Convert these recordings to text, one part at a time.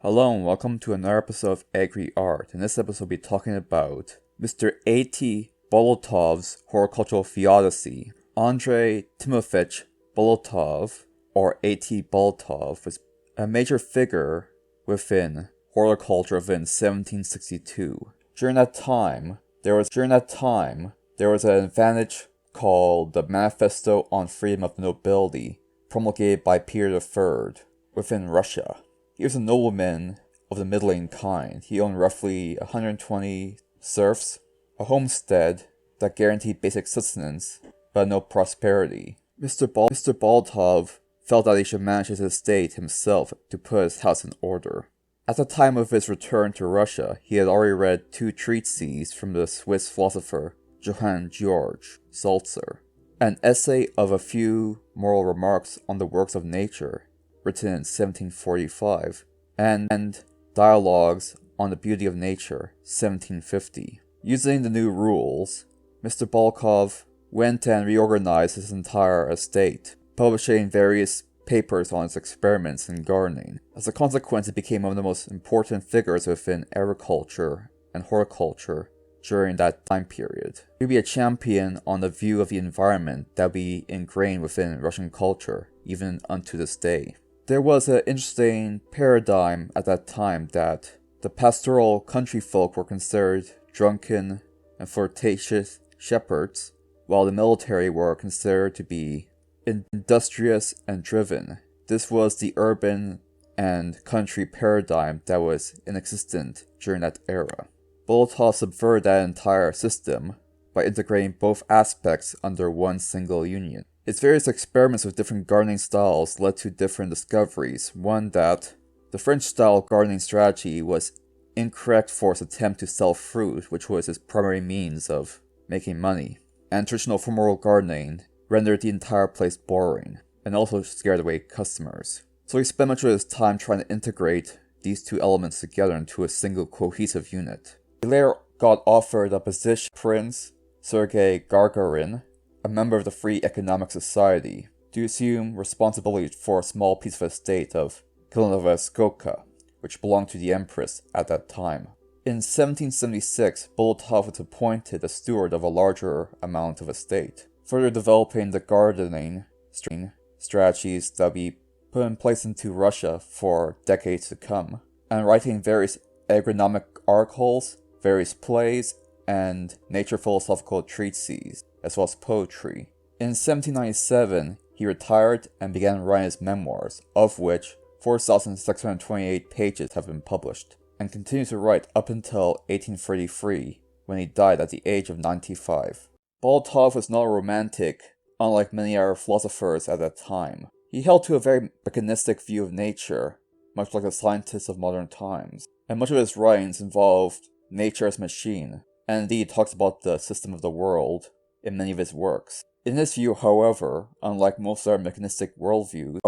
Hello and welcome to another episode of Agri Art. In this episode, we'll be talking about Mr. A.T. Bolotov's horticultural theodicy. Andrei Timofeyevich Bolotov, or A.T. Bolotov, was a major figure within horticulture within 1762. During that time, there was an advantage called the Manifesto on Freedom of the Nobility, promulgated by Peter III within Russia. He was a nobleman of the middling kind. He owned roughly 120 serfs, a homestead that guaranteed basic sustenance, but no prosperity. Mr. Bolotov felt that he should manage his estate himself to put his house in order. At the time of his return to Russia, he had already read 2 treatises from the Swiss philosopher Johann Georg Sulzer, an essay of a few moral remarks on the works of nature, written in 1745, and Dialogues on the Beauty of Nature, 1750. Using the new rules, Mr. Bolotov went and reorganized his entire estate, publishing various papers on his experiments in gardening. As a consequence, he became one of the most important figures within agriculture and horticulture during that time period. He would be a champion on the view of the environment that would be ingrained within Russian culture, even unto this day. There was an interesting paradigm at that time that the pastoral country folk were considered drunken and flirtatious shepherds, while the military were considered to be industrious and driven. This was the urban and country paradigm that was inexistent during that era. Bolotov subverted that entire system by integrating both aspects under one single union. Its various experiments with different gardening styles led to different discoveries. One, that the French-style gardening strategy was incorrect for its attempt to sell fruit, which was its primary means of making money, and traditional formal gardening rendered the entire place boring, and also scared away customers. So he spent much of his time trying to integrate these two elements together into a single cohesive unit. He later got offered a position Prince Sergei Gagarin, a member of the Free Economic Society, to assume responsibility for a small piece of estate of Kilonovoskoka, which belonged to the Empress at that time. In 1776, Bolotov was appointed a steward of a larger amount of estate, further developing the gardening strategies that would be put in place into Russia for decades to come, and writing various agronomic articles, various plays, and nature philosophical treatises, as well as poetry. In 1797, he retired and began writing his memoirs, of which 4,628 pages have been published, and continued to write up until 1833, when he died at the age of 95. Bolotov was not a romantic, unlike many other philosophers at that time. He held to a very mechanistic view of nature, much like the scientists of modern times, and much of his writings involved nature as machine, and indeed talks about the system of the world in many of his works. In his view, however, unlike most other mechanistic worldviews,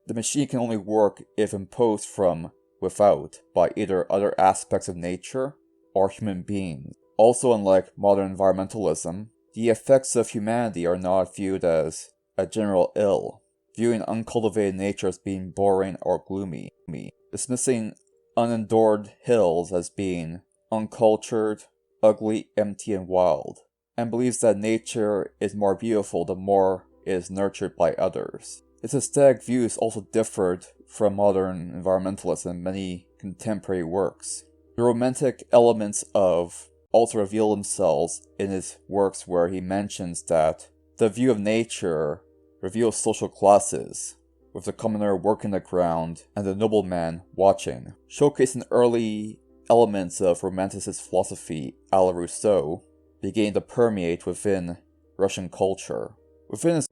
the machine can only work if imposed from without by either other aspects of nature or human beings. Also, unlike modern environmentalism, the effects of humanity are not viewed as a general ill, viewing uncultivated nature as being boring or gloomy, dismissing unadored hills as being uncultured, ugly, empty, and wild, and believes that nature is more beautiful the more it is nurtured by others. Its aesthetic views also differed from modern environmentalists in many contemporary works. The romantic elements also reveal themselves in his works, where he mentions that the view of nature reveals social classes, with the commoner working the ground and the nobleman watching, showcasing early elements of Romanticist philosophy a la Rousseau beginning to permeate within Russian culture. Within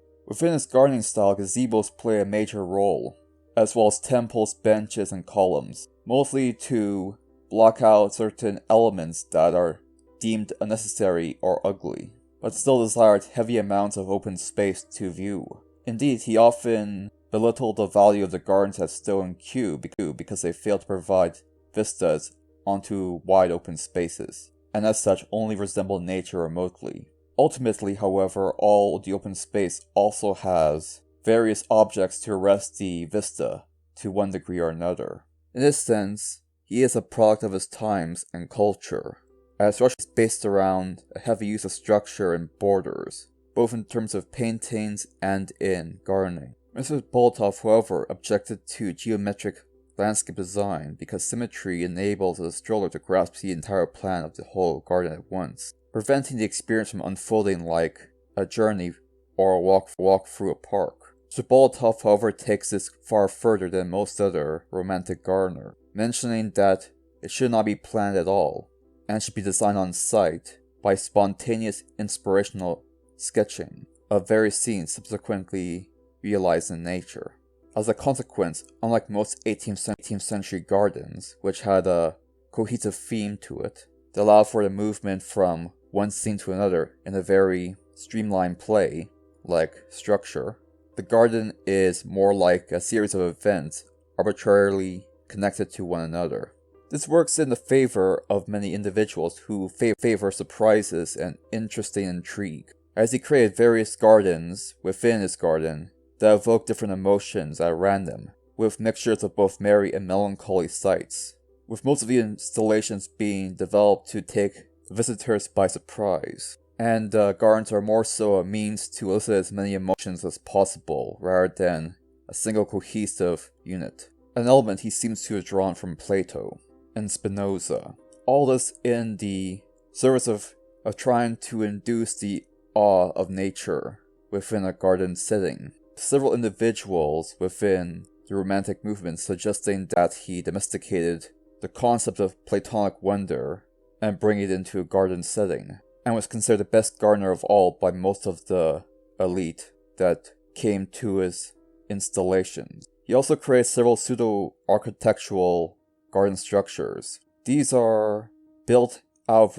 his gardening style, gazebos play a major role, as well as temples, benches, and columns, mostly to block out certain elements that are deemed unnecessary or ugly, but still desired heavy amounts of open space to view. Indeed, he often belittled the value of the gardens as still in queue because they failed to provide vistas onto wide open spaces, and as such only resemble nature remotely. Ultimately, however, all the open space also has various objects to arrest the vista, to one degree or another. In this sense, he is a product of his times and culture, as Russia is based around a heavy use of structure and borders, both in terms of paintings and in gardening. Mr. Bolotov, however, objected to geometric landscape design because symmetry enables a stroller to grasp the entire plan of the whole garden at once, preventing the experience from unfolding like a journey or a walk through a park. Mr. Bolotov, however, takes this far further than most other romantic gardeners, mentioning that it should not be planned at all, and should be designed on site by spontaneous inspirational sketching of various scenes subsequently realized in nature. As a consequence, unlike most 18th century gardens, which had a cohesive theme to it, that allowed for the movement from one scene to another in a very streamlined play, like structure, the garden is more like a series of events arbitrarily connected to one another. This works in the favor of many individuals who favor surprises and interesting intrigue, as he created various gardens within his garden that evoke different emotions at random, with mixtures of both merry and melancholy sights, with most of the installations being developed to take visitors by surprise. And gardens are more so a means to elicit as many emotions as possible, rather than a single cohesive unit. An element he seems to have drawn from Plato and Spinoza. All this in the service of trying to induce the awe of nature within a garden setting. Several individuals within the Romantic movement suggesting that he domesticated the concept of Platonic wonder and bring it into a garden setting, and was considered the best gardener of all by most of the elite that came to his installations. He also created several pseudo-architectural garden structures. These are built out of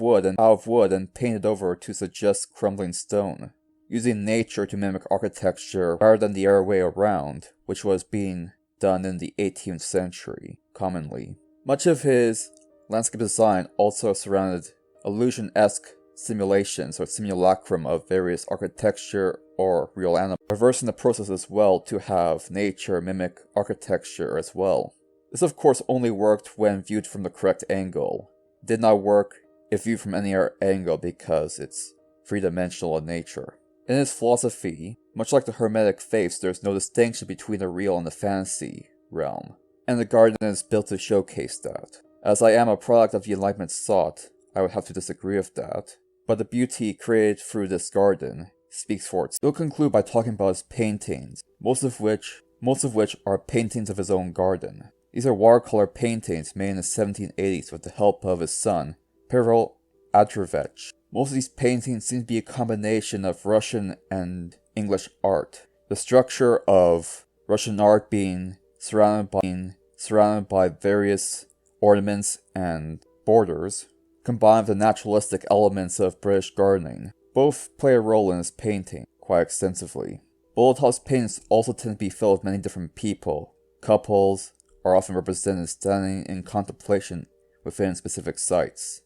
wood and painted over to suggest crumbling stone, using nature to mimic architecture rather than the other way around, which was being done in the 18th century commonly. Much of his landscape design also surrounded illusion-esque simulations or simulacrum of various architecture or real animals, reversing the process as well to have nature mimic architecture as well. This of course only worked when viewed from the correct angle. It did not work if viewed from any other angle because it's three-dimensional in nature. In his philosophy, much like the Hermetic faiths, there is no distinction between the real and the fantasy realm, and the garden is built to showcase that. As I am a product of the Enlightenment sought, I would have to disagree with that, but the beauty created through this garden speaks for itself. He'll conclude by talking about his paintings, most of which are paintings of his own garden. These are watercolor paintings made in the 1780s with the help of his son, Pavel Andreevich. Most of these paintings seem to be a combination of Russian and English art. The structure of Russian art being surrounded by various ornaments and borders, combined with the naturalistic elements of British gardening. Both play a role in his painting quite extensively. Bolotov's paintings also tend to be filled with many different people. Couples are often represented standing in contemplation within specific sites.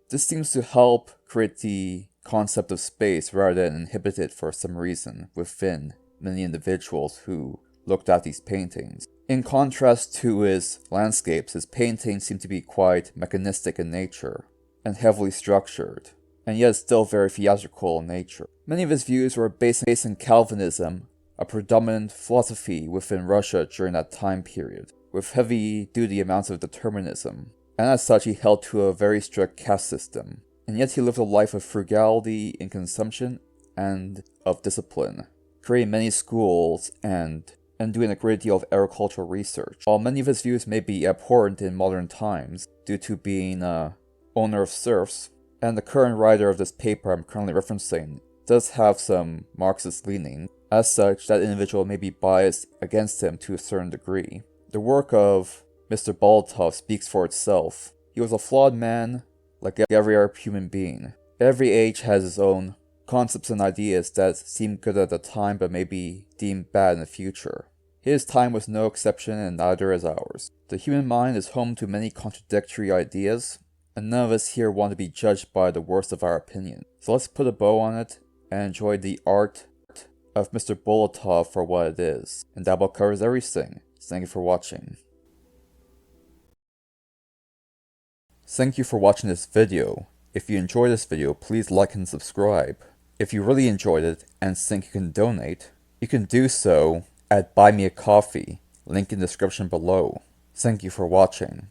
This seems to help create the concept of space rather than inhibit it for some reason within many individuals who looked at these paintings. In contrast to his landscapes, his paintings seem to be quite mechanistic in nature and heavily structured, and yet still very theatrical in nature. Many of his views were based in Calvinism, a predominant philosophy within Russia during that time period, with heavy-duty amounts of determinism, and as such he held to a very strict caste system. And yet he lived a life of frugality in consumption and of discipline, creating many schools and doing a great deal of agricultural research. While many of his views may be abhorrent in modern times due to being an owner of serfs, and the current writer of this paper I'm currently referencing does have some Marxist leaning, as such that individual may be biased against him to a certain degree. The work of Mr. Bolotov speaks for itself. He was a flawed man, like every other human being. Every age has its own concepts and ideas that seem good at the time but may be deemed bad in the future. His time was no exception, and neither is ours. The human mind is home to many contradictory ideas, and none of us here want to be judged by the worst of our opinion. So let's put a bow on it and enjoy the art of Mr. Bolotov for what it is. And that about covers everything. Thank you for watching. Thank you for watching this video. If you enjoyed this video, please like and subscribe. If you really enjoyed it and think you can donate, you can do so at Buy Me a Coffee, link in the description below. Thank you for watching.